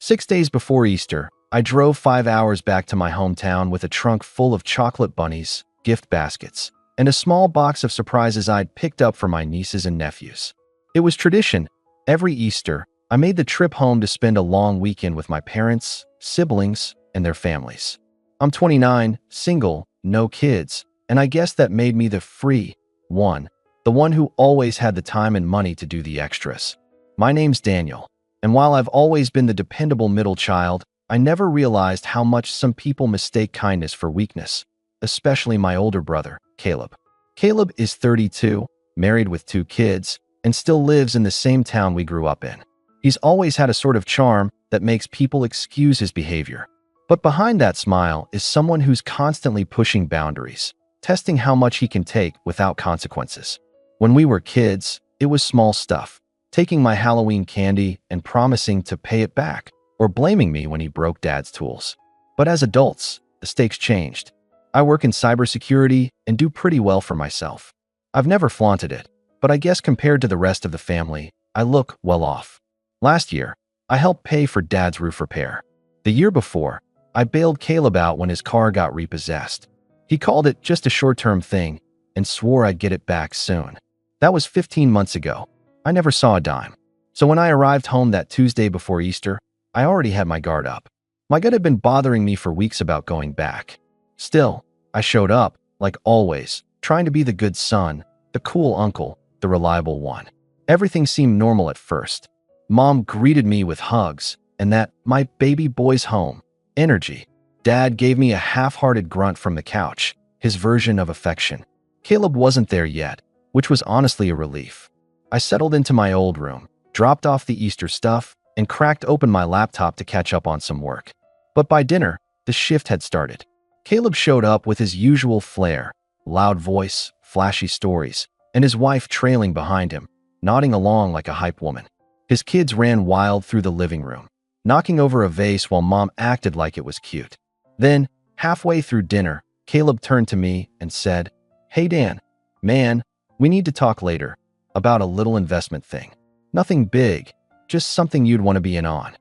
6 days before Easter, I drove 5 hours back to my hometown with a trunk full of chocolate bunnies, gift baskets, and a small box of surprises I'd picked up for my nieces and nephews. It was tradition. Every Easter, I made the trip home to spend a long weekend with my parents, siblings, and their families. I'm 29, single, no kids, and I guess that made me the free one, the one who always had the time and money to do the extras. My name's Daniel, and while I've always been the dependable middle child, I never realized how much some people mistake kindness for weakness, especially my older brother, Caleb. Caleb is 32, married with 2 kids, and still lives in the same town we grew up in. He's always had a sort of charm that makes people excuse his behavior. But behind that smile is someone who's constantly pushing boundaries, testing how much he can take without consequences. When we were kids, it was small stuff, taking my Halloween candy and promising to pay it back, or blaming me when he broke Dad's tools. But as adults, the stakes changed. I work in cybersecurity and do pretty well for myself. I've never flaunted it, but I guess compared to the rest of the family, I look well off. Last year, I helped pay for Dad's roof repair. The year before, I bailed Caleb out when his car got repossessed. He called it just a short-term thing and swore I'd get it back soon. That was 15 months ago. I never saw a dime. So when I arrived home that Tuesday before Easter, I already had my guard up. My gut had been bothering me for weeks about going back. Still, I showed up, like always, trying to be the good son, the cool uncle, the reliable one. Everything seemed normal at first. Mom greeted me with hugs and that "my baby boy's home" energy. Dad gave me a half-hearted grunt from the couch, his version of affection. Caleb wasn't there yet, which was honestly a relief. I settled into my old room, dropped off the Easter stuff, and cracked open my laptop to catch up on some work. But by dinner, the shift had started. Caleb showed up with his usual flair, loud voice, flashy stories, and his wife trailing behind him, nodding along like a hype woman. His kids ran wild through the living room, knocking over a vase while Mom acted like it was cute. Then, halfway through dinner, Caleb turned to me and said, "Hey Dan, man, we need to talk later about a little investment thing. Nothing big, just something you'd want to be in on."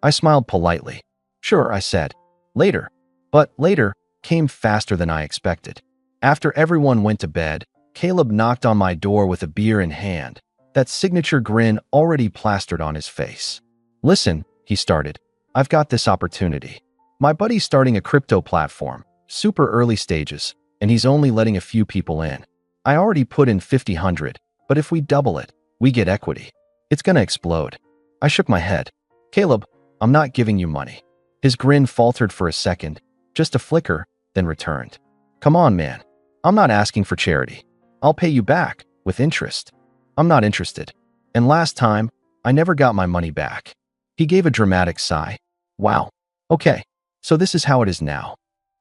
I smiled politely. "Sure," I said. "Later." But later came faster than I expected. After everyone went to bed, Caleb knocked on my door with a beer in hand, that signature grin already plastered on his face. "Listen," he started, "I've got this opportunity. My buddy's starting a crypto platform, super early stages, and he's only letting a few people in. I already put in 50,000, but if we double it, we get equity. It's gonna explode." I shook my head. "Caleb, I'm not giving you money." His grin faltered for a second, just a flicker, then returned. "Come on, man. I'm not asking for charity. I'll pay you back, with interest." "I'm not interested. And last time, I never got my money back." He gave a dramatic sigh. "Wow. Okay, so this is how it is now."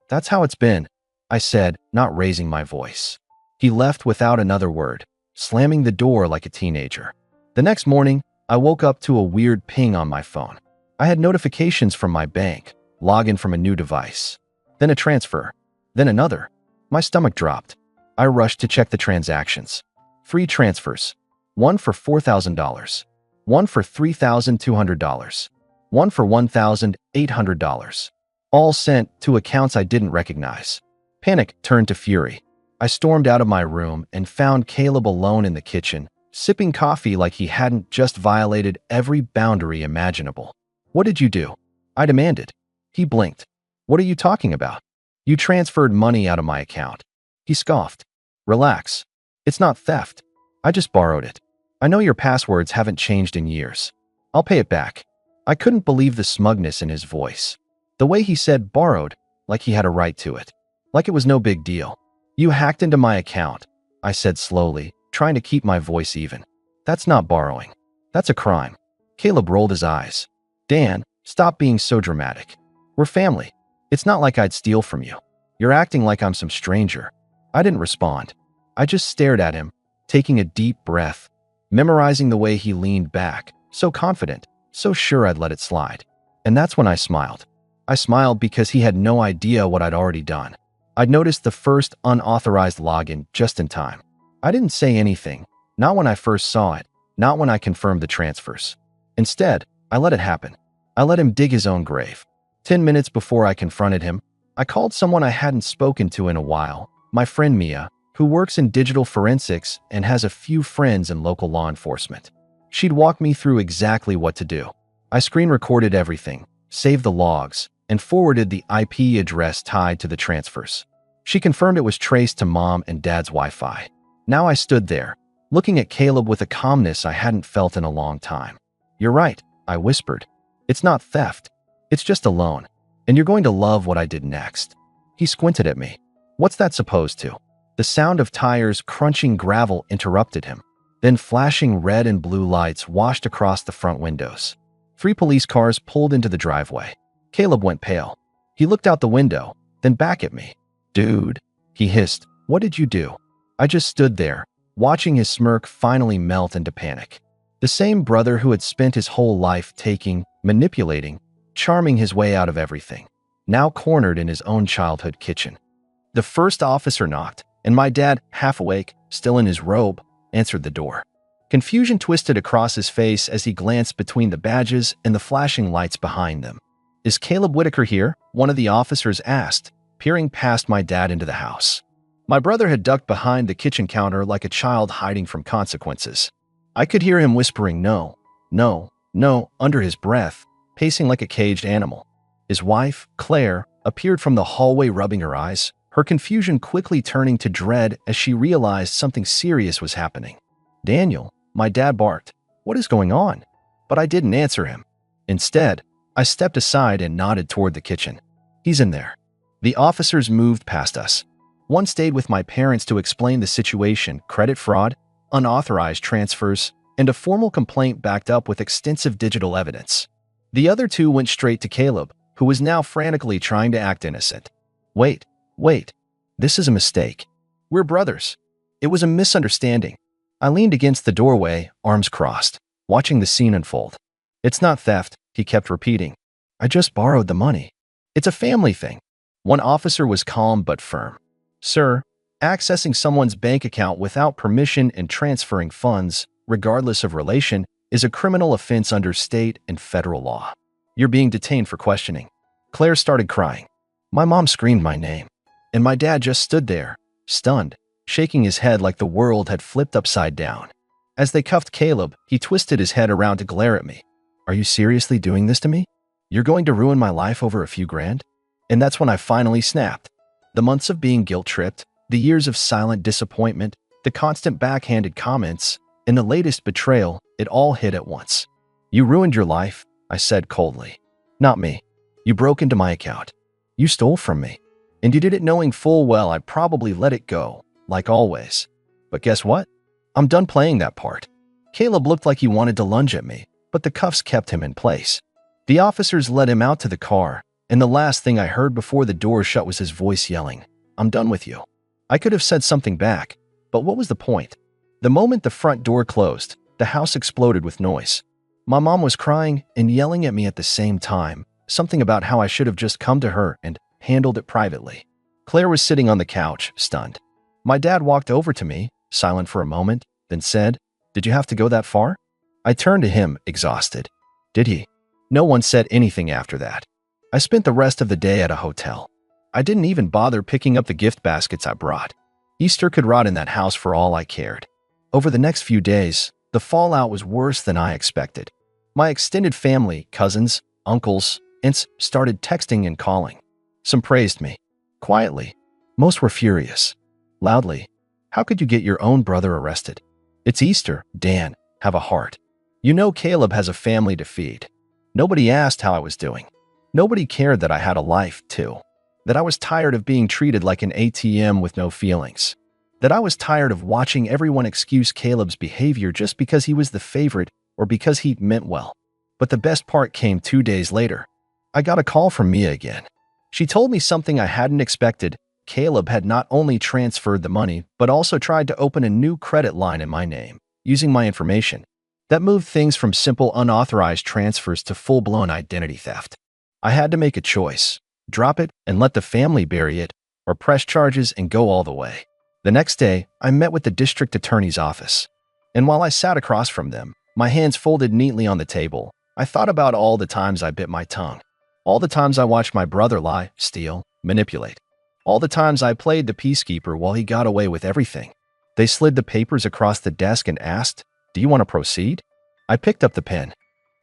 "That's how it's been," I said, not raising my voice. He left without another word, slamming the door like a teenager. The next morning, I woke up to a weird ping on my phone. I had notifications from my bank, login from a new device, then a transfer, then another. My stomach dropped. I rushed to check the transactions. 3 transfers. One for $4,000. One for $3,200. One for $1,800. All sent to accounts I didn't recognize. Panic turned to fury. I stormed out of my room and found Caleb alone in the kitchen, sipping coffee like he hadn't just violated every boundary imaginable. "What did you do?" I demanded. He blinked. "What are you talking about? You transferred money out of my account." He scoffed. "Relax. It's not theft. I just borrowed it. I know your passwords haven't changed in years. I'll pay it back." I couldn't believe the smugness in his voice. The way he said borrowed, like he had a right to it. Like it was no big deal. "You hacked into my account," I said slowly, trying to keep my voice even. "That's not borrowing. That's a crime." Caleb rolled his eyes. "Dan, stop being so dramatic. We're family. It's not like I'd steal from you. You're acting like I'm some stranger." I didn't respond. I just stared at him, taking a deep breath, memorizing the way he leaned back, so confident, so sure I'd let it slide. And that's when I smiled. I smiled because he had no idea what I'd already done. I'd noticed the first unauthorized login just in time. I didn't say anything, not when I first saw it, not when I confirmed the transfers. Instead, I let it happen. I let him dig his own grave. 10 minutes before I confronted him, I called someone I hadn't spoken to in a while, my friend Mia, who works in digital forensics and has a few friends in local law enforcement. She'd walk me through exactly what to do. I screen recorded everything, saved the logs, and forwarded the IP address tied to the transfers. She confirmed it was traced to Mom and Dad's Wi-Fi. Now I stood there, looking at Caleb with a calmness I hadn't felt in a long time. "You're right," I whispered. "It's not theft. It's just a loan. And you're going to love what I did next." He squinted at me. "What's that supposed to?" The sound of tires crunching gravel interrupted him. Then flashing red and blue lights washed across the front windows. 3 police cars pulled into the driveway. Caleb went pale. He looked out the window, then back at me. "Dude," he hissed, "what did you do?" I just stood there, watching his smirk finally melt into panic. The same brother who had spent his whole life taking, manipulating, charming his way out of everything, now cornered in his own childhood kitchen. The first officer knocked, and my dad, half awake, still in his robe, answered the door. Confusion twisted across his face as he glanced between the badges and the flashing lights behind them. "Is Caleb Whitaker here?" one of the officers asked, peering past my dad into the house. My brother had ducked behind the kitchen counter like a child hiding from consequences. I could hear him whispering no, no, no under his breath, pacing like a caged animal. His wife, Claire, appeared from the hallway rubbing her eyes, her confusion quickly turning to dread as she realized something serious was happening. "Daniel," my dad barked, "what is going on?" But I didn't answer him. Instead, I stepped aside and nodded toward the kitchen. "He's in there." The officers moved past us. One stayed with my parents to explain the situation: credit fraud, unauthorized transfers, and a formal complaint backed up with extensive digital evidence. The other 2 went straight to Caleb, who was now frantically trying to act innocent. Wait. This is a mistake. We're brothers. It was a misunderstanding." I leaned against the doorway, arms crossed, watching the scene unfold. "It's not theft," he kept repeating. "I just borrowed the money. It's a family thing." One officer was calm but firm. "Sir, accessing someone's bank account without permission and transferring funds, regardless of relation, is a criminal offense under state and federal law. You're being detained for questioning." Claire started crying. My mom screamed my name, and my dad just stood there, stunned, shaking his head like the world had flipped upside down. As they cuffed Caleb, he twisted his head around to glare at me. "Are you seriously doing this to me? You're going to ruin my life over a few grand?" And that's when I finally snapped. The months of being guilt-tripped, the years of silent disappointment, the constant backhanded comments, and the latest betrayal, it all hit at once. "You ruined your life," I said coldly. "Not me. You broke into my account. You stole from me. And you did it knowing full well I'd probably let it go, like always. But guess what? I'm done playing that part." Caleb looked like he wanted to lunge at me, but the cuffs kept him in place. The officers led him out to the car, and the last thing I heard before the door shut was his voice yelling, "I'm done with you." I could have said something back, but what was the point? The moment the front door closed, the house exploded with noise. My mom was crying and yelling at me at the same time, something about how I should have just come to her and handled it privately. Claire was sitting on the couch, stunned. My dad walked over to me, silent for a moment, then said, "Did you have to go that far?" I turned to him, exhausted. "Did he?" No one said anything after that. I spent the rest of the day at a hotel. I didn't even bother picking up the gift baskets I brought. Easter could rot in that house for all I cared. Over the next few days, the fallout was worse than I expected. My extended family, cousins, uncles, aunts started texting and calling. Some praised me. Quietly. Most were furious. Loudly. "How could you get your own brother arrested? It's Easter, Dan. Have a heart. You know Caleb has a family to feed." Nobody asked how I was doing. Nobody cared that I had a life, too. That I was tired of being treated like an ATM with no feelings. That I was tired of watching everyone excuse Caleb's behavior just because he was the favorite or because he meant well. But the best part came 2 days later. I got a call from Mia again. She told me something I hadn't expected. Caleb had not only transferred the money, but also tried to open a new credit line in my name, using my information. That moved things from simple unauthorized transfers to full-blown identity theft. I had to make a choice. Drop it and let the family bury it, or press charges and go all the way. The next day, I met with the district attorney's office. And while I sat across from them, my hands folded neatly on the table, I thought about all the times I bit my tongue, all the times I watched my brother lie, steal, manipulate, all the times I played the peacekeeper while he got away with everything. They slid the papers across the desk and asked, "Do you want to proceed?" I picked up the pen.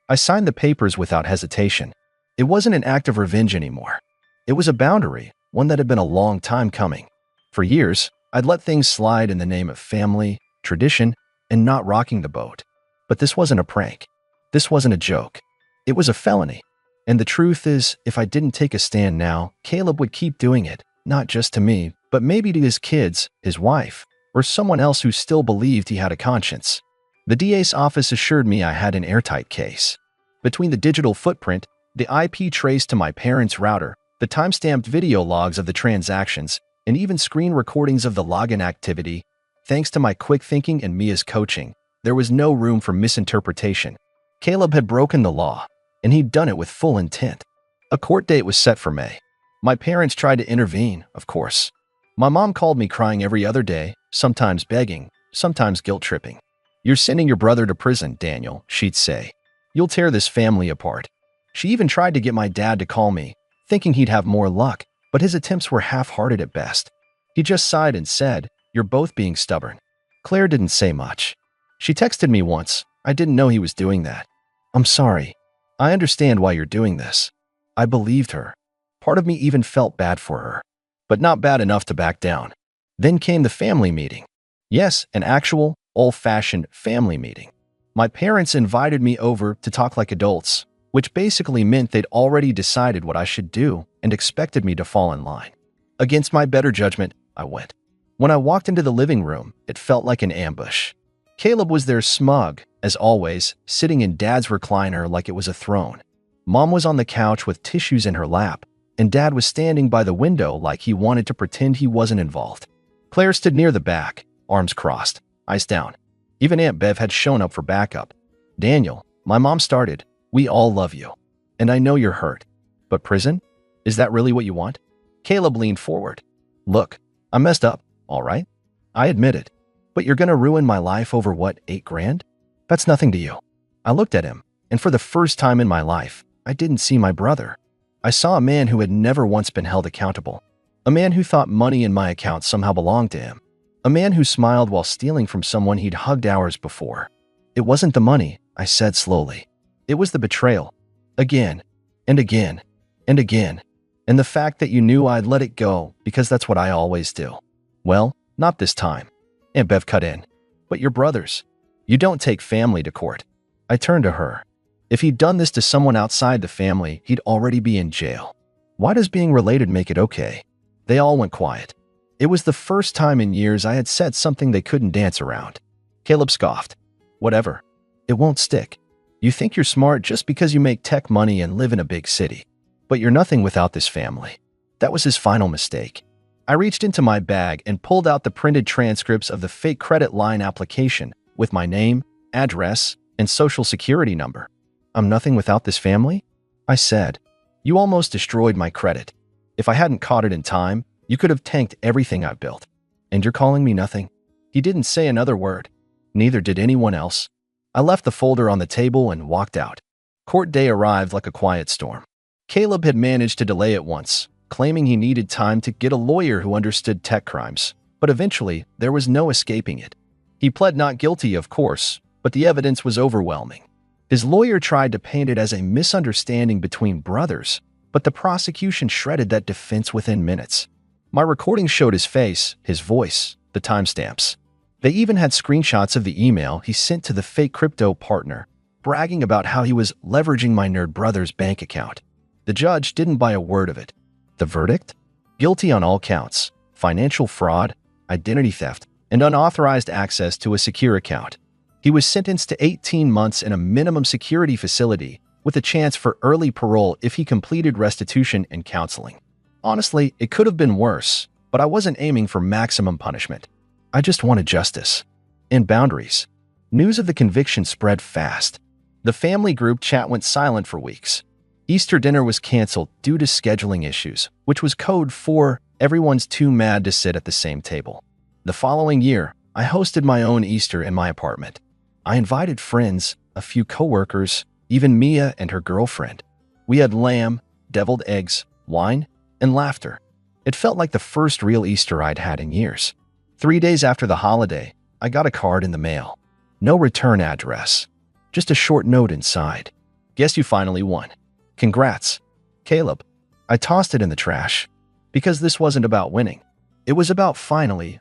I signed the papers without hesitation. It wasn't an act of revenge anymore. It was a boundary, one that had been a long time coming. For years, I'd let things slide in the name of family, tradition, and not rocking the boat. But this wasn't a prank. This wasn't a joke. It was a felony. And the truth is, if I didn't take a stand now, Caleb would keep doing it, not just to me, but maybe to his kids, his wife, or someone else who still believed he had a conscience. The DA's office assured me I had an airtight case. Between the digital footprint, the IP trace to my parents' router, the timestamped video logs of the transactions, and even screen recordings of the login activity, thanks to my quick thinking and Mia's coaching, there was no room for misinterpretation. Caleb had broken the law, and he'd done it with full intent. A court date was set for May. My parents tried to intervene, of course. My mom called me crying every other day, sometimes begging, sometimes guilt-tripping. "You're sending your brother to prison, Daniel," she'd say. "You'll tear this family apart." She even tried to get my dad to call me, thinking he'd have more luck, but his attempts were half-hearted at best. He just sighed and said, "You're both being stubborn." Claire didn't say much. She texted me once. I didn't know he was doing that. "I'm sorry. I understand why you're doing this." I believed her. Part of me even felt bad for her, but not bad enough to back down. Then came the family meeting. Yes, an actual, old-fashioned family meeting. My parents invited me over to talk like adults, which basically meant they'd already decided what I should do and expected me to fall in line. Against my better judgment, I went. When I walked into the living room, it felt like an ambush. Caleb was there smug, as always, sitting in Dad's recliner like it was a throne. Mom was on the couch with tissues in her lap, and Dad was standing by the window like he wanted to pretend he wasn't involved. Claire stood near the back, arms crossed, eyes down. Even Aunt Bev had shown up for backup. "Daniel," my mom started, "we all love you. And I know you're hurt. But prison? Is that really what you want?" Caleb leaned forward. "Look, I messed up, all right? I admit it. But you're gonna ruin my life over what, $8,000? That's nothing to you." I looked at him, and for the first time in my life, I didn't see my brother. I saw a man who had never once been held accountable. A man who thought money in my account somehow belonged to him. A man who smiled while stealing from someone he'd hugged hours before. "It wasn't the money," I said slowly. "It was the betrayal. Again, and again, and again. And the fact that you knew I'd let it go because that's what I always do." "Well, not this time." Aunt Bev cut in. "But your brothers. You don't take family to court." I turned to her. If he'd done this to someone outside the family, he'd already be in jail. Why does being related make it okay? They all went quiet. It was the first time in years I had said something they couldn't dance around. Caleb scoffed. "Whatever. It won't stick. You think you're smart just because you make tech money and live in a big city. But you're nothing without this family." That was his final mistake. I reached into my bag and pulled out the printed transcripts of the fake credit line application with my name, address, and social security number. "I'm nothing without this family?" I said. "You almost destroyed my credit. If I hadn't caught it in time, you could have tanked everything I built. And you're calling me nothing?" He didn't say another word. Neither did anyone else. I left the folder on the table and walked out. Court day arrived like a quiet storm. Caleb had managed to delay it once, claiming he needed time to get a lawyer who understood tech crimes. But eventually, there was no escaping it. He pled not guilty, of course, but the evidence was overwhelming. His lawyer tried to paint it as a misunderstanding between brothers, but the prosecution shredded that defense within minutes. My recording showed his face, his voice, the timestamps. They even had screenshots of the email he sent to the fake crypto partner, bragging about how he was leveraging my nerd brother's bank account. The judge didn't buy a word of it. The verdict? Guilty on all counts: financial fraud, identity theft, and unauthorized access to a secure account. He was sentenced to 18 months in a minimum security facility with a chance for early parole if he completed restitution and counseling. Honestly, it could have been worse, but I wasn't aiming for maximum punishment. I just wanted justice. And boundaries. News of the conviction spread fast. The family group chat went silent for weeks. Easter dinner was canceled due to scheduling issues, which was code for everyone's too mad to sit at the same table. The following year, I hosted my own Easter in my apartment. I invited friends, a few coworkers, even Mia and her girlfriend. We had lamb, deviled eggs, wine, and laughter. It felt like the first real Easter I'd had in years. 3 days after the holiday, I got a card in the mail. No return address. Just a short note inside. Guess you finally won. Congrats, Caleb. I tossed it in the trash. Because this wasn't about winning. It was about finally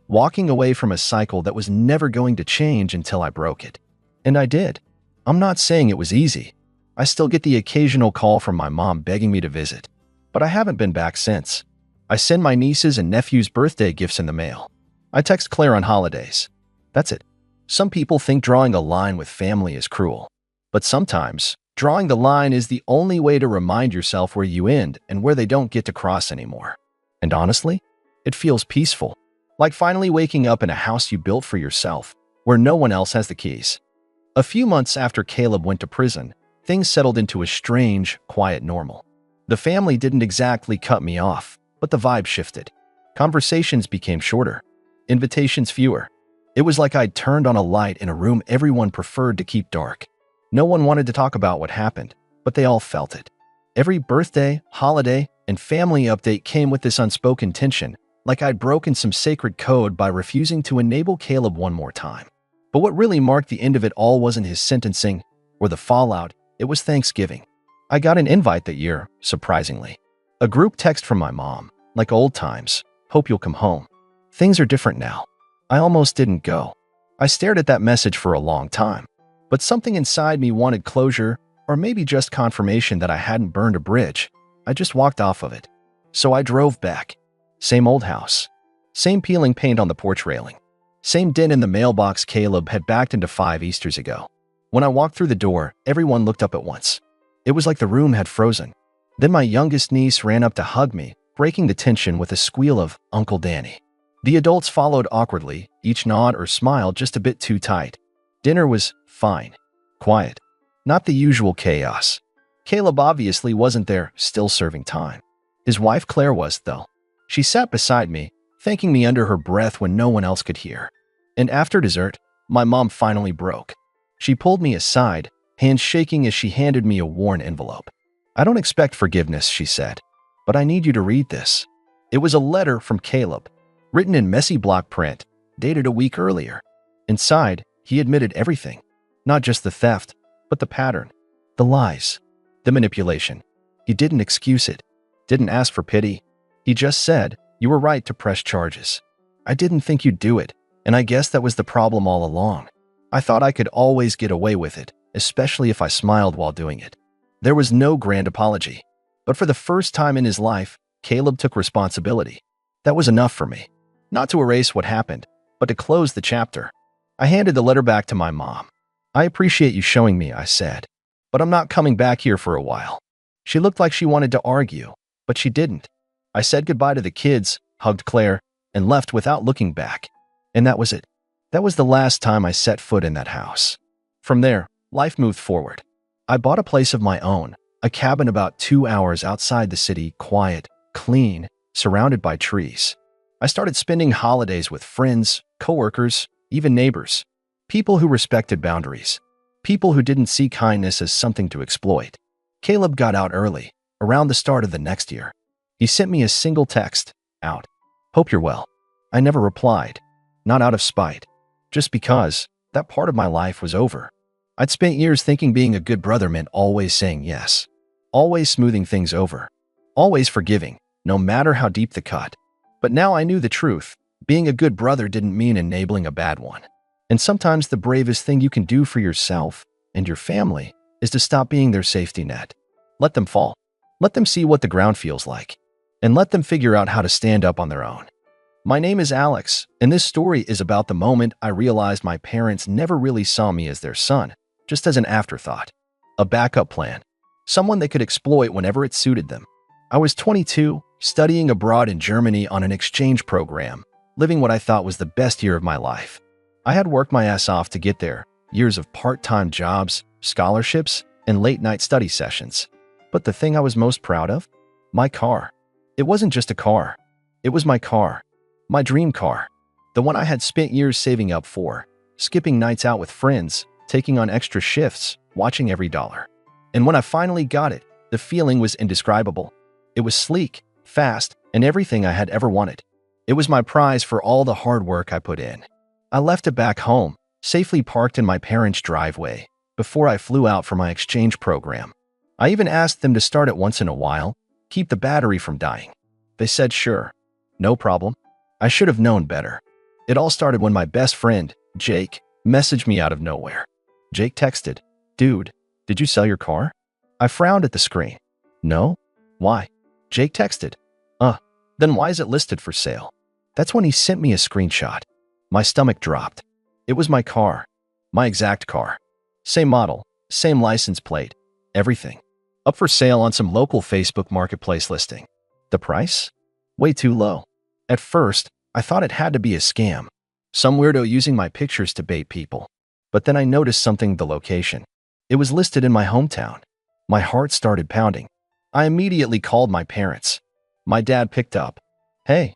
walking away from a cycle that was never going to change until I broke it. And I did. I'm not saying it was easy. I still get the occasional call from my mom begging me to visit. But I haven't been back since. I send my nieces and nephews' birthday gifts in the mail. I text Claire on holidays. That's it. Some people think drawing a line with family is cruel. But sometimes, drawing the line is the only way to remind yourself where you end and where they don't get to cross anymore. And honestly, it feels peaceful. Like finally waking up in a house you built for yourself, where no one else has the keys. A few months after Caleb went to prison, things settled into a strange, quiet normal. The family didn't exactly cut me off, but the vibe shifted. Conversations became shorter. Invitations fewer. It was like I'd turned on a light in a room everyone preferred to keep dark. No one wanted to talk about what happened, but they all felt it. Every birthday, holiday, and family update came with this unspoken tension, like I'd broken some sacred code by refusing to enable Caleb one more time. But what really marked the end of it all wasn't his sentencing or the fallout, it was Thanksgiving. I got an invite that year, surprisingly. A group text from my mom, like old times, hope you'll come home. Things are different now. I almost didn't go. I stared at that message for a long time, but something inside me wanted closure, or maybe just confirmation that I hadn't burned a bridge. I just walked off of it. So I drove back. Same old house. Same peeling paint on the porch railing. Same dent in the mailbox Caleb had backed into 5 Easters ago. When I walked through the door, everyone looked up at once. It was like the room had frozen. Then my youngest niece ran up to hug me, breaking the tension with a squeal of Uncle Danny. The adults followed awkwardly, each nod or smile just a bit too tight. Dinner was fine. Quiet. Not the usual chaos. Caleb obviously wasn't there, still serving time. His wife Claire was, though. She sat beside me, thanking me under her breath when no one else could hear. And after dessert, my mom finally broke. She pulled me aside, hands shaking as she handed me a worn envelope. I don't expect forgiveness, she said, but I need you to read this. It was a letter from Caleb, written in messy block print, dated a week earlier. Inside, he admitted everything. Not just the theft, but the pattern, the lies, the manipulation. He didn't excuse it, didn't ask for pity. He just said, you were right to press charges. I didn't think you'd do it, and I guess that was the problem all along. I thought I could always get away with it, especially if I smiled while doing it. There was no grand apology. But for the first time in his life, Caleb took responsibility. That was enough for me. Not to erase what happened, but to close the chapter. I handed the letter back to my mom. I appreciate you showing me, I said, but I'm not coming back here for a while. She looked like she wanted to argue, but she didn't. I said goodbye to the kids, hugged Claire, and left without looking back. And that was it. That was the last time I set foot in that house. From there, life moved forward. I bought a place of my own, a cabin about 2 hours outside the city, quiet, clean, surrounded by trees. I started spending holidays with friends, coworkers, even neighbors. People who respected boundaries. People who didn't see kindness as something to exploit. Caleb got out early, around the start of the next year. He sent me a single text, out. Hope you're well. I never replied. Not out of spite. Just because that part of my life was over. I'd spent years thinking being a good brother meant always saying yes. Always smoothing things over. Always forgiving, no matter how deep the cut. But now I knew the truth. Being a good brother didn't mean enabling a bad one. And sometimes the bravest thing you can do for yourself and your family is to stop being their safety net. Let them fall. Let them see what the ground feels like. And let them figure out how to stand up on their own. My name is Alex, and this story is about the moment I realized my parents never really saw me as their son, just as an afterthought. A backup plan. Someone they could exploit whenever it suited them. I was 22, studying abroad in Germany on an exchange program, living what I thought was the best year of my life. I had worked my ass off to get there, years of part-time jobs, scholarships, and late-night study sessions. But the thing I was most proud of? My car. It wasn't just a car. It was my car. My dream car. The one I had spent years saving up for, skipping nights out with friends, taking on extra shifts, watching every dollar. And when I finally got it, the feeling was indescribable. It was sleek, fast, and everything I had ever wanted. It was my prize for all the hard work I put in. I left it back home, safely parked in my parents' driveway, before I flew out for my exchange program. I even asked them to start it once in a while, keep the battery from dying. They said sure, no problem. I should have known better. It all started when my best friend, Jake, messaged me out of nowhere. Jake texted, "Dude, did you sell your car?" I frowned at the screen. No? Why? Jake texted, then why is it listed for sale? That's when he sent me a screenshot. My stomach dropped. It was my car. My exact car. Same model, same license plate, everything. Up for sale on some local Facebook marketplace listing. The price? Way too low. At first, I thought it had to be a scam. Some weirdo using my pictures to bait people. But then I noticed something: the location. It was listed in my hometown. My heart started pounding. I immediately called my parents. My dad picked up. "Hey,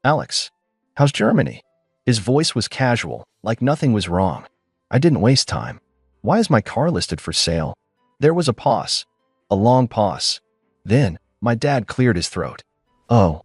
Alex, how's Germany?" His voice was casual, like nothing was wrong. I didn't waste time. "Why is my car listed for sale?" There was a pause. A long pause. Then, my dad cleared his throat. "Oh,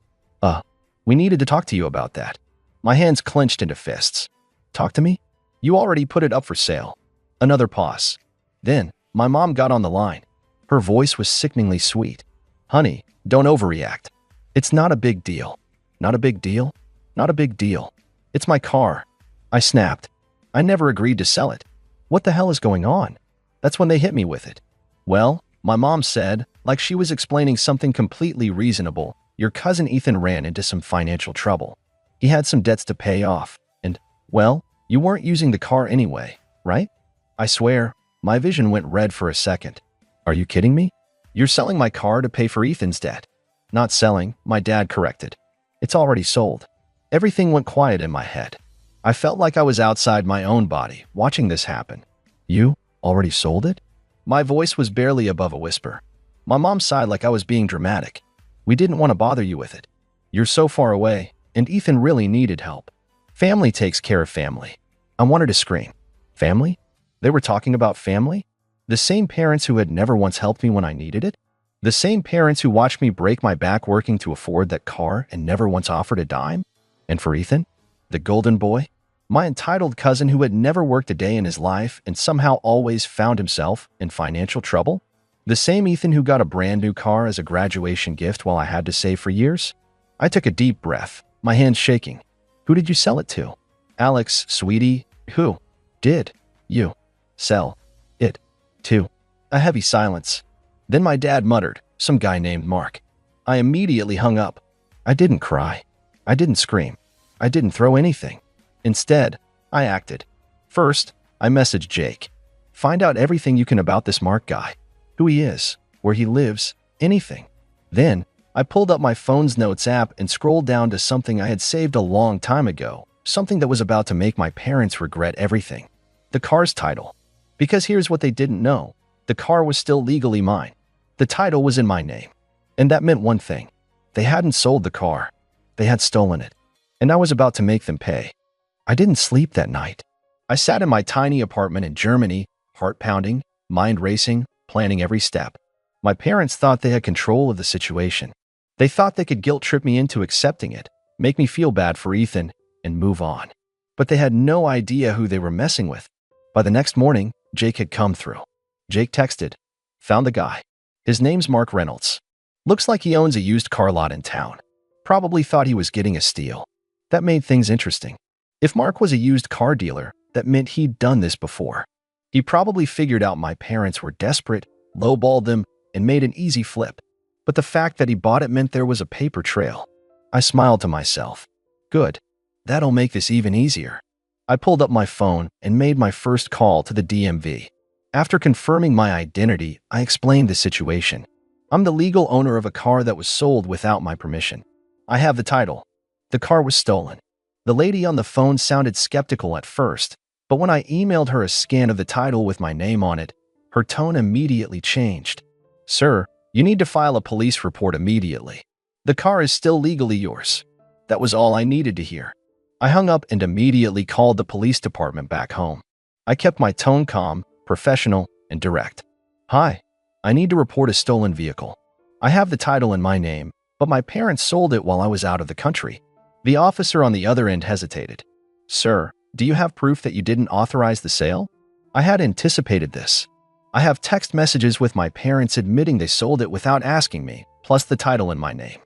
we needed to talk to you about that." My hands clenched into fists. "Talk to me? You already put it up for sale." Another pause. Then, my mom got on the line. Her voice was sickeningly sweet. "Honey, don't overreact. It's not a big deal." "Not a big deal? Not a big deal. It's my car." I snapped. I never agreed to sell it. What the hell is going on? That's when they hit me with it. "Well," my mom said, like she was explaining something completely reasonable, "your cousin Ethan ran into some financial trouble. He had some debts to pay off, and, well, you weren't using the car anyway, right?" I swear, my vision went red for a second. "Are you kidding me? You're selling my car to pay for Ethan's debt." "Not selling," my dad corrected. "It's already sold." Everything went quiet in my head. I felt like I was outside my own body, watching this happen. "You already sold it?" My voice was barely above a whisper. My mom sighed like I was being dramatic. "We didn't want to bother you with it. You're so far away, and Ethan really needed help. Family takes care of family." I wanted to scream. Family? They were talking about family? The same parents who had never once helped me when I needed it? The same parents who watched me break my back working to afford that car and never once offered a dime? And for Ethan, the golden boy, my entitled cousin who had never worked a day in his life and somehow always found himself in financial trouble? The same Ethan who got a brand new car as a graduation gift while I had to save for years? I took a deep breath, my hands shaking. "Who did you sell it to?" "Alex, sweetie, who did you sell it to?" A heavy silence. Then my dad muttered, "Some guy named Mark." I immediately hung up. I didn't cry. I didn't scream. I didn't throw anything. Instead, I acted. First, I messaged Jake. Find out everything you can about this Mark guy. Who he is, where he lives, anything. Then, I pulled up my phone's notes app and scrolled down to something I had saved a long time ago, something that was about to make my parents regret everything. The car's title. Because here's what they didn't know. The car was still legally mine. The title was in my name. And that meant one thing. They hadn't sold the car. They had stolen it. And I was about to make them pay. I didn't sleep that night. I sat in my tiny apartment in Germany, heart pounding, mind racing, planning every step. My parents thought they had control of the situation. They thought they could guilt trip me into accepting it, make me feel bad for Ethan, and move on. But they had no idea who they were messing with. By the next morning, Jake had come through. Jake texted, "Found the guy. His name's Mark Reynolds. Looks like he owns a used car lot in town. Probably thought he was getting a steal." That made things interesting. If Mark was a used car dealer, that meant he'd done this before. He probably figured out my parents were desperate, lowballed them, and made an easy flip. But the fact that he bought it meant there was a paper trail. I smiled to myself. Good. That'll make this even easier. I pulled up my phone and made my first call to the DMV. After confirming my identity, I explained the situation. I'm the legal owner of a car that was sold without my permission. I have the title. The car was stolen. The lady on the phone sounded skeptical at first, but when I emailed her a scan of the title with my name on it, her tone immediately changed. "Sir, you need to file a police report immediately. The car is still legally yours." That was all I needed to hear. I hung up and immediately called the police department back home. I kept my tone calm, professional, and direct. Hi, I need to report a stolen vehicle. I have the title in my name, but my parents sold it while I was out of the country. The officer on the other end hesitated. Sir, do you have proof that you didn't authorize the sale? I had anticipated this. I have text messages with my parents admitting they sold it without asking me, plus the title in my name.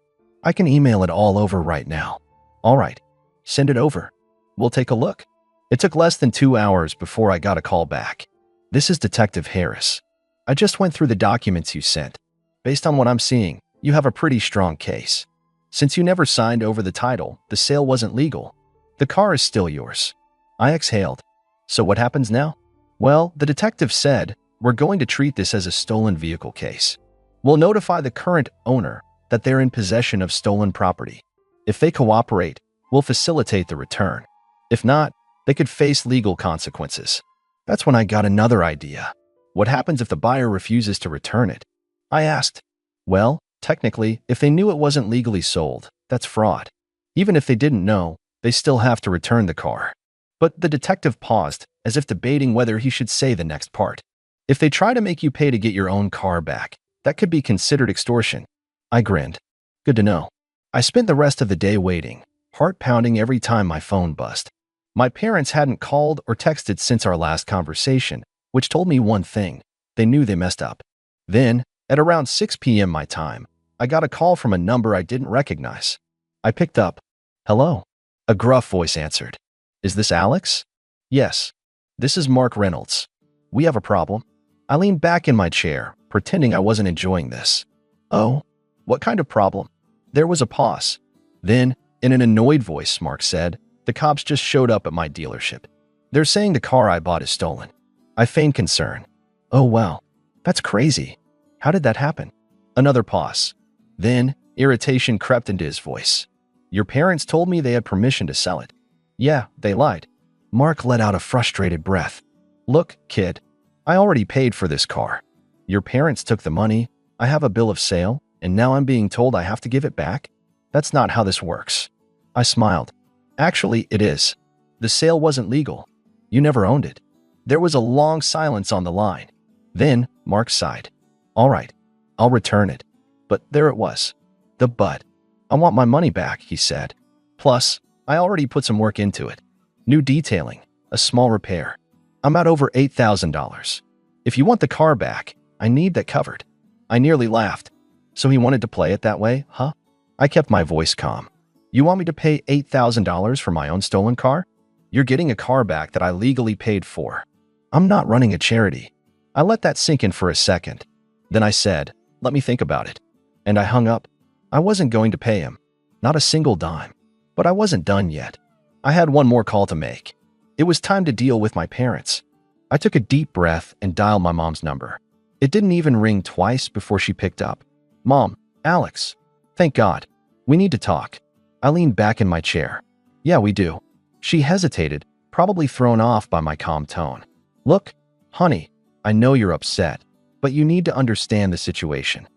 I can email it all over right now. All right, send it over. We'll take a look. It took less than 2 hours before I got a call back. This is Detective Harris. I just went through the documents you sent. Based on what I'm seeing, you have a pretty strong case. Since you never signed over the title, the sale wasn't legal. The car is still yours. I exhaled. So what happens now? Well, the detective said, we're going to treat this as a stolen vehicle case. We'll notify the current owner that they're in possession of stolen property. If they cooperate, we'll facilitate the return. If not, they could face legal consequences. That's when I got another idea. What happens if the buyer refuses to return it? I asked. Well, technically, if they knew it wasn't legally sold, that's fraud. Even if they didn't know, they still have to return the car. But the detective paused, as if debating whether he should say the next part. If they try to make you pay to get your own car back, that could be considered extortion. I grinned. Good to know. I spent the rest of the day waiting, heart pounding every time my phone buzzed. My parents hadn't called or texted since our last conversation, which told me one thing. They knew they messed up. Then, at around 6 p.m. my time, I got a call from a number I didn't recognize. I picked up. Hello? A gruff voice answered. Is this Alex? Yes. This is Mark Reynolds. We have a problem. I leaned back in my chair, pretending I wasn't enjoying this. Oh, what kind of problem? There was a pause. Then, in an annoyed voice, Mark said, the cops just showed up at my dealership. They're saying the car I bought is stolen. I feigned concern. Oh, wow. That's crazy. How did that happen? Another pause. Then, irritation crept into his voice. Your parents told me they had permission to sell it. Yeah, they lied. Mark let out a frustrated breath. Look, kid, I already paid for this car. Your parents took the money, I have a bill of sale, and now I'm being told I have to give it back? That's not how this works. I smiled. Actually, it is. The sale wasn't legal. You never owned it. There was a long silence on the line. Then, Mark sighed. All right, I'll return it. But there it was. The but. I want my money back, he said. Plus, I already put some work into it. New detailing, a small repair. I'm at over $8,000. If you want the car back, I need that covered. I nearly laughed. So he wanted to play it that way, huh? I kept my voice calm. You want me to pay $8,000 for my own stolen car? You're getting a car back that I legally paid for. I'm not running a charity. I let that sink in for a second. Then I said, let me think about it. And I hung up. I wasn't going to pay him. Not a single dime. But I wasn't done yet. I had one more call to make. It was time to deal with my parents. I took a deep breath and dialed my mom's number. It didn't even ring twice before she picked up. Mom, Alex. Thank God. We need to talk. I leaned back in my chair. Yeah, we do. She hesitated, probably thrown off by my calm tone. Look, honey, I know you're upset, but you need to understand the situation.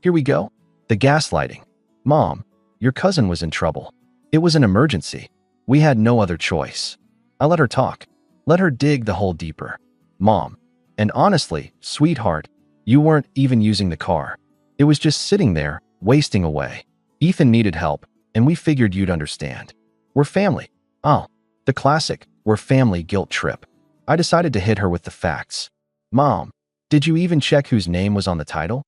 Here we go. The gaslighting. Mom, your cousin was in trouble. It was an emergency. We had no other choice. I let her talk. Let her dig the hole deeper. Mom, and honestly, sweetheart, you weren't even using the car. It was just sitting there, wasting away. Ethan needed help, and we figured you'd understand. We're family. Oh, the classic, we're family guilt trip. I decided to hit her with the facts. Mom, did you even check whose name was on the title?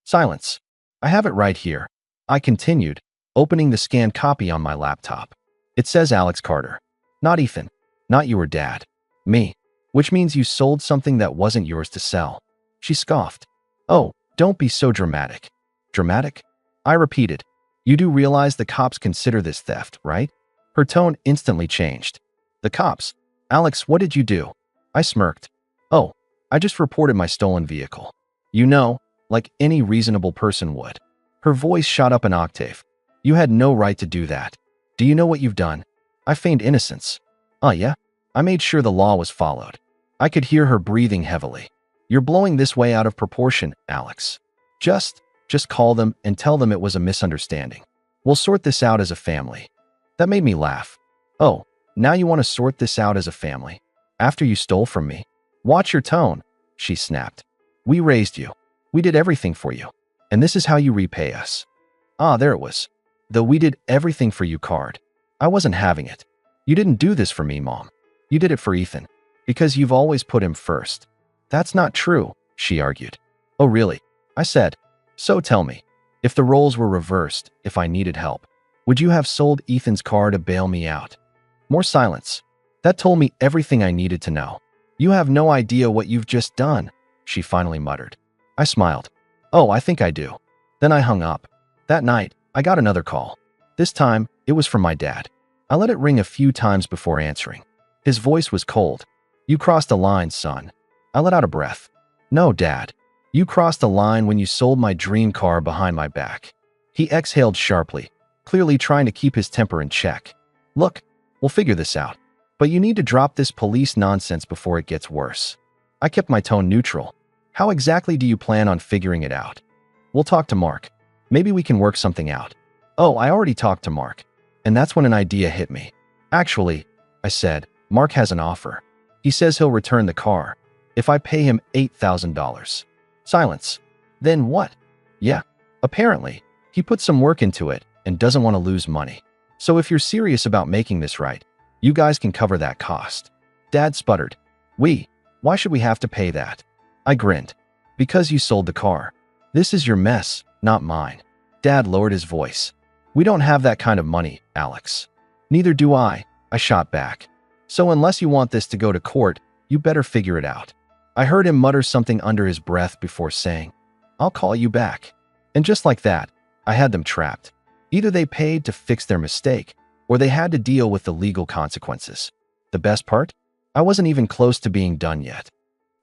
Silence. I have it right here. I continued, opening the scanned copy on my laptop. It says Alex Carter. Not Ethan. Not your dad. Me. Which means you sold something that wasn't yours to sell. She scoffed. Oh, don't be so dramatic. Dramatic? I repeated. You do realize the cops consider this theft, right? Her tone instantly changed. The cops? Alex, what did you do? I smirked. Oh, I just reported my stolen vehicle. You know, like any reasonable person would. Her voice shot up an octave. You had no right to do that. Do you know what you've done? I feigned innocence. Oh yeah? I made sure the law was followed. I could hear her breathing heavily. You're blowing this way out of proportion, Alex. Just call them and tell them it was a misunderstanding. We'll sort this out as a family. That made me laugh. Oh, now you want to sort this out as a family? After you stole from me? Watch your tone, she snapped. We raised you. We did everything for you. And this is how you repay us. Ah, there it was. The "we did everything for you" card. I wasn't having it. You didn't do this for me, Mom. You did it for Ethan. Because you've always put him first. That's not true, she argued. Oh, really? I said. So tell me, if the roles were reversed, if I needed help, would you have sold Ethan's car to bail me out? More silence. That told me everything I needed to know. You have no idea what you've just done, she finally muttered. I smiled. Oh, I think I do. Then I hung up. That night, I got another call. This time, it was from my dad. I let it ring a few times before answering. His voice was cold. You crossed a line, son. I let out a breath. No, Dad. You crossed a line when you sold my dream car behind my back. He exhaled sharply, clearly trying to keep his temper in check. Look, we'll figure this out. But you need to drop this police nonsense before it gets worse. I kept my tone neutral. How exactly do you plan on figuring it out? We'll talk to Mark. Maybe we can work something out. Oh, I already talked to Mark. And that's when an idea hit me. Actually, I said, Mark has an offer. He says he'll return the car if I pay him $8,000. Silence. Then what? Yeah, apparently, he put some work into it and doesn't want to lose money. So if you're serious about making this right, you guys can cover that cost. Dad sputtered. Why should we have to pay that? I grinned. Because you sold the car. This is your mess, not mine. Dad lowered his voice. We don't have that kind of money, Alex. Neither do I shot back. So unless you want this to go to court, you better figure it out. I heard him mutter something under his breath before saying, I'll call you back. And just like that, I had them trapped. Either they paid to fix their mistake, or they had to deal with the legal consequences. The best part? I wasn't even close to being done yet.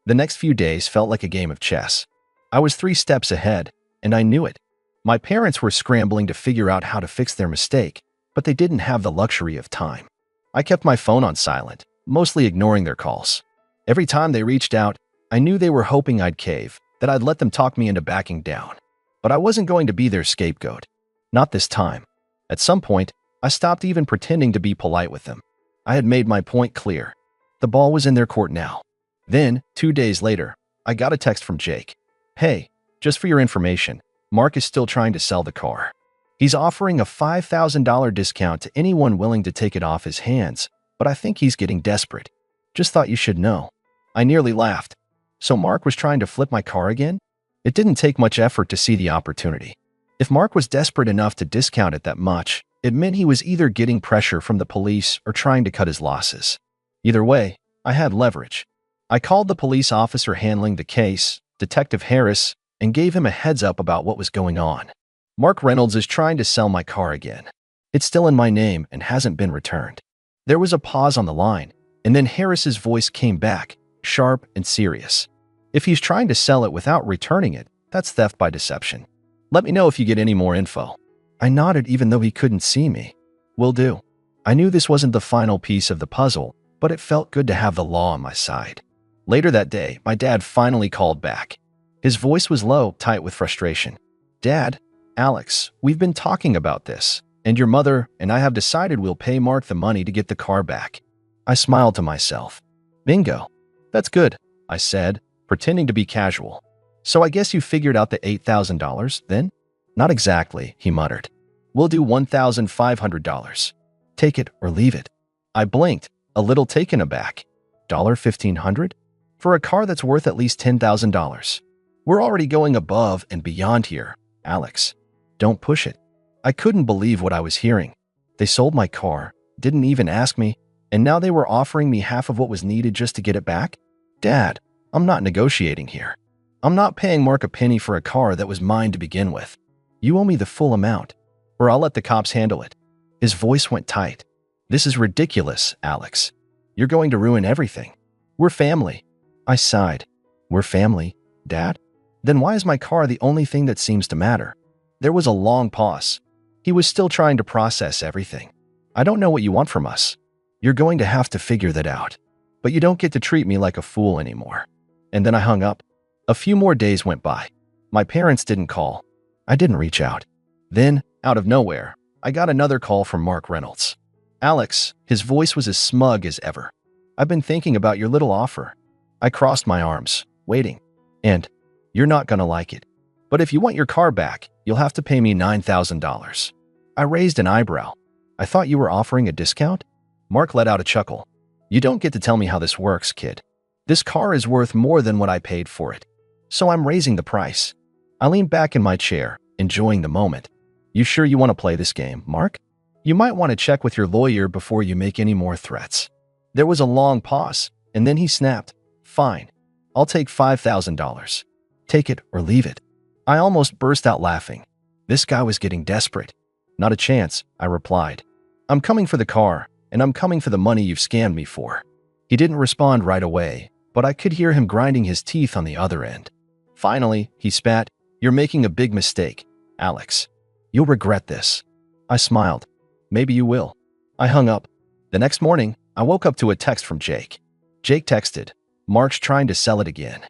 The next few days felt like a game of chess. I was 3 steps ahead, and I knew it. My parents were scrambling to figure out how to fix their mistake, but they didn't have the luxury of time. I kept my phone on silent, mostly ignoring their calls. Every time they reached out, I knew they were hoping I'd cave, that I'd let them talk me into backing down. But I wasn't going to be their scapegoat. Not this time. At some point, I stopped even pretending to be polite with them. I had made my point clear. The ball was in their court now. Then, 2 days later, I got a text from Jake. Hey, just for your information, Mark is still trying to sell the car. He's offering a $5,000 discount to anyone willing to take it off his hands, but I think he's getting desperate. Just thought you should know. I nearly laughed. So Mark was trying to flip my car again? It didn't take much effort to see the opportunity. If Mark was desperate enough to discount it that much, it meant he was either getting pressure from the police or trying to cut his losses. Either way, I had leverage. I called the police officer handling the case, Detective Harris, and gave him a heads up about what was going on. Mark Reynolds is trying to sell my car again. It's still in my name and hasn't been returned. There was a pause on the line, and then Harris's voice came back, sharp and serious. If he's trying to sell it without returning it, that's theft by deception. Let me know if you get any more info. I nodded even though he couldn't see me. Will do. I knew this wasn't the final piece of the puzzle, but it felt good to have the law on my side. Later that day, my dad finally called back. His voice was low, tight with frustration. Dad, Alex, we've been talking about this, and your mother and I have decided we'll pay Mark the money to get the car back. I smiled to myself. Bingo. That's good, I said, pretending to be casual. So I guess you figured out the $8,000 then? Not exactly, he muttered. We'll do $1,500. Take it or leave it. I blinked, a little taken aback. $1,500? For a car that's worth at least $10,000. We're already going above and beyond here, Alex. Don't push it. I couldn't believe what I was hearing. They sold my car, didn't even ask me, and now they were offering me half of what was needed just to get it back? Dad, I'm not negotiating here. I'm not paying Mark a penny for a car that was mine to begin with. You owe me the full amount, or I'll let the cops handle it. His voice went tight. This is ridiculous, Alex. You're going to ruin everything. We're family. I sighed. We're family, Dad? Then why is my car the only thing that seems to matter? There was a long pause. He was still trying to process everything. I don't know what you want from us. You're going to have to figure that out. But you don't get to treat me like a fool anymore. And then I hung up. A few more days went by. My parents didn't call. I didn't reach out. Then, out of nowhere, I got another call from Mark Reynolds. Alex, his voice was as smug as ever. I've been thinking about your little offer. I crossed my arms, waiting. And you're not gonna like it. But if you want your car back, you'll have to pay me $9,000. I raised an eyebrow. I thought you were offering a discount? Mark let out a chuckle. You don't get to tell me how this works, kid. This car is worth more than what I paid for it. So I'm raising the price. I leaned back in my chair, enjoying the moment. You sure you want to play this game, Mark? You might want to check with your lawyer before you make any more threats. There was a long pause, and then he snapped. Fine. I'll take $5,000. Take it or leave it. I almost burst out laughing. This guy was getting desperate. Not a chance, I replied. I'm coming for the car, and I'm coming for the money you've scammed me for. He didn't respond right away, but I could hear him grinding his teeth on the other end. Finally, he spat, You're making a big mistake, Alex. You'll regret this. I smiled. Maybe you will. I hung up. The next morning, I woke up to a text from Jake. Jake texted, Mark's trying to sell it again.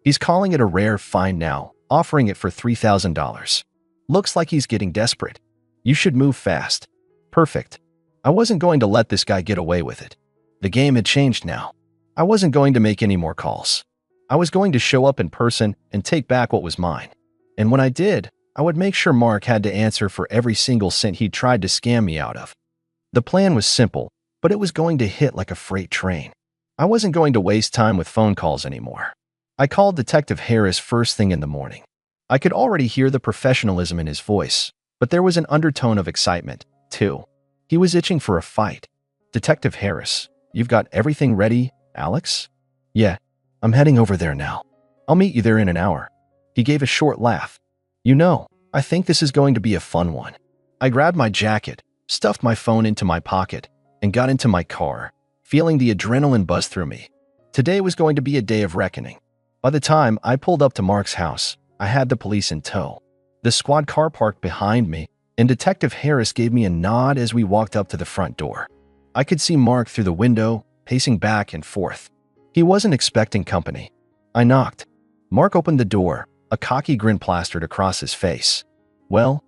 He's calling it a rare find now, offering it for $3,000. Looks like he's getting desperate. You should move fast. Perfect. I wasn't going to let this guy get away with it. The game had changed now. I wasn't going to make any more calls. I was going to show up in person and take back what was mine. And when I did, I would make sure Mark had to answer for every single cent he'd tried to scam me out of. The plan was simple, but it was going to hit like a freight train. I wasn't going to waste time with phone calls anymore. I called Detective Harris first thing in the morning. I could already hear the professionalism in his voice, but there was an undertone of excitement, too. He was itching for a fight. Detective Harris, you've got everything ready, Alex? Yeah, I'm heading over there now. I'll meet you there in an hour. He gave a short laugh. You know, I think this is going to be a fun one. I grabbed my jacket, stuffed my phone into my pocket, and got into my car, feeling the adrenaline buzz through me. Today was going to be a day of reckoning. By the time I pulled up to Mark's house, I had the police in tow. The squad car parked behind me, and Detective Harris gave me a nod as we walked up to the front door. I could see Mark through the window, pacing back and forth. He wasn't expecting company. I knocked. Mark opened the door, a cocky grin plastered across his face. Well,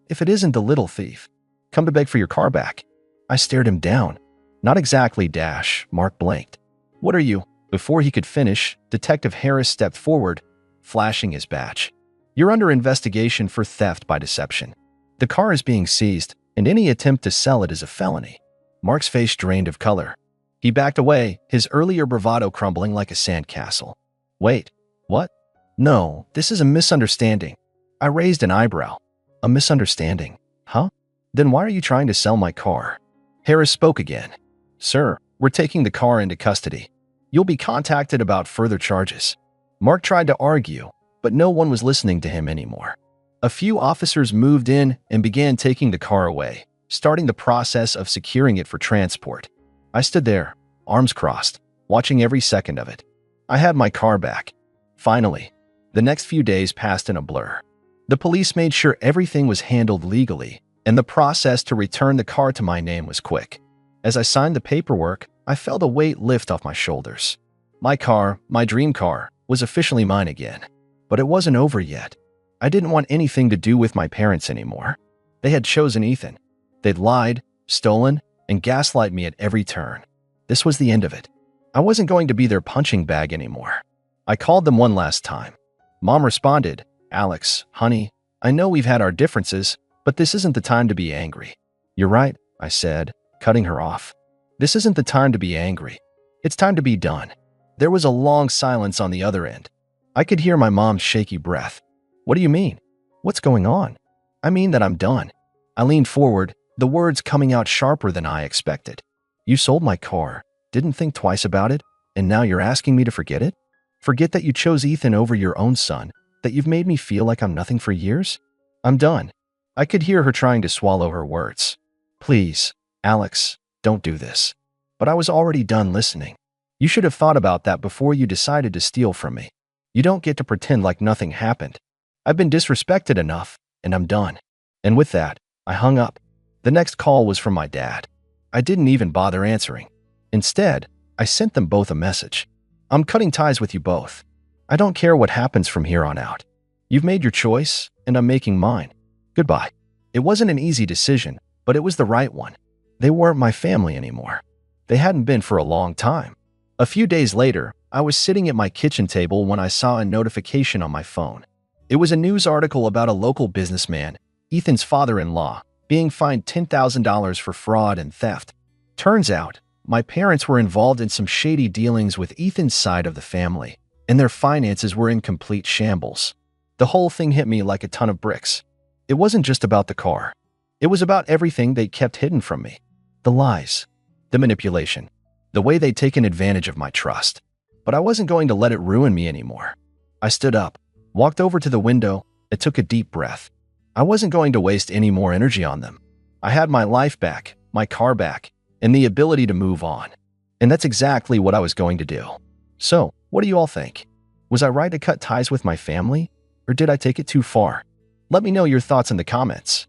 if it isn't the little thief. Come to beg for your car back. I stared him down. Not exactly, Dash, Mark blinked. What are you? Before he could finish, Detective Harris stepped forward, flashing his badge. You're under investigation for theft by deception. The car is being seized, and any attempt to sell it is a felony. Mark's face drained of color. He backed away, his earlier bravado crumbling like a sandcastle. Wait, what? No, this is a misunderstanding. I raised an eyebrow. A misunderstanding? Huh? Then why are you trying to sell my car? Harris spoke again. Sir, we're taking the car into custody. You'll be contacted about further charges. Mark tried to argue, but no one was listening to him anymore. A few officers moved in and began taking the car away, starting the process of securing it for transport. I stood there, arms crossed, watching every second of it. I had my car back. Finally, the next few days passed in a blur. The police made sure everything was handled legally, and the process to return the car to my name was quick. As I signed the paperwork, I felt a weight lift off my shoulders. My car, my dream car, was officially mine again. But it wasn't over yet. I didn't want anything to do with my parents anymore. They had chosen Ethan. They'd lied, stolen, and gaslight me at every turn. This was the end of it. I wasn't going to be their punching bag anymore. I called them one last time. Mom responded, Alex, honey, I know we've had our differences, but this isn't the time to be angry. You're right, I said, cutting her off. This isn't the time to be angry. It's time to be done. There was a long silence on the other end. I could hear my mom's shaky breath. What do you mean? What's going on? I mean that I'm done. I leaned forward, the words coming out sharper than I expected. You sold my car, didn't think twice about it, and now you're asking me to forget it? Forget that you chose Ethan over your own son, that you've made me feel like I'm nothing for years? I'm done. I could hear her trying to swallow her words. Please, Alex, don't do this. But I was already done listening. You should have thought about that before you decided to steal from me. You don't get to pretend like nothing happened. I've been disrespected enough, and I'm done. And with that, I hung up. The next call was from my dad. I didn't even bother answering. Instead, I sent them both a message. I'm cutting ties with you both. I don't care what happens from here on out. You've made your choice, and I'm making mine. Goodbye. It wasn't an easy decision, but it was the right one. They weren't my family anymore. They hadn't been for a long time. A few days later, I was sitting at my kitchen table when I saw a notification on my phone. It was a news article about a local businessman, Ethan's father-in-law, being fined $10,000 for fraud and theft. Turns out, my parents were involved in some shady dealings with Ethan's side of the family, and their finances were in complete shambles. The whole thing hit me like a ton of bricks. It wasn't just about the car. It was about everything they kept hidden from me. The lies, the manipulation, the way they'd taken advantage of my trust. But I wasn't going to let it ruin me anymore. I stood up, walked over to the window, and took a deep breath. I wasn't going to waste any more energy on them. I had my life back, my car back, and the ability to move on. And that's exactly what I was going to do. So, what do you all think? Was I right to cut ties with my family? Or did I take it too far? Let me know your thoughts in the comments.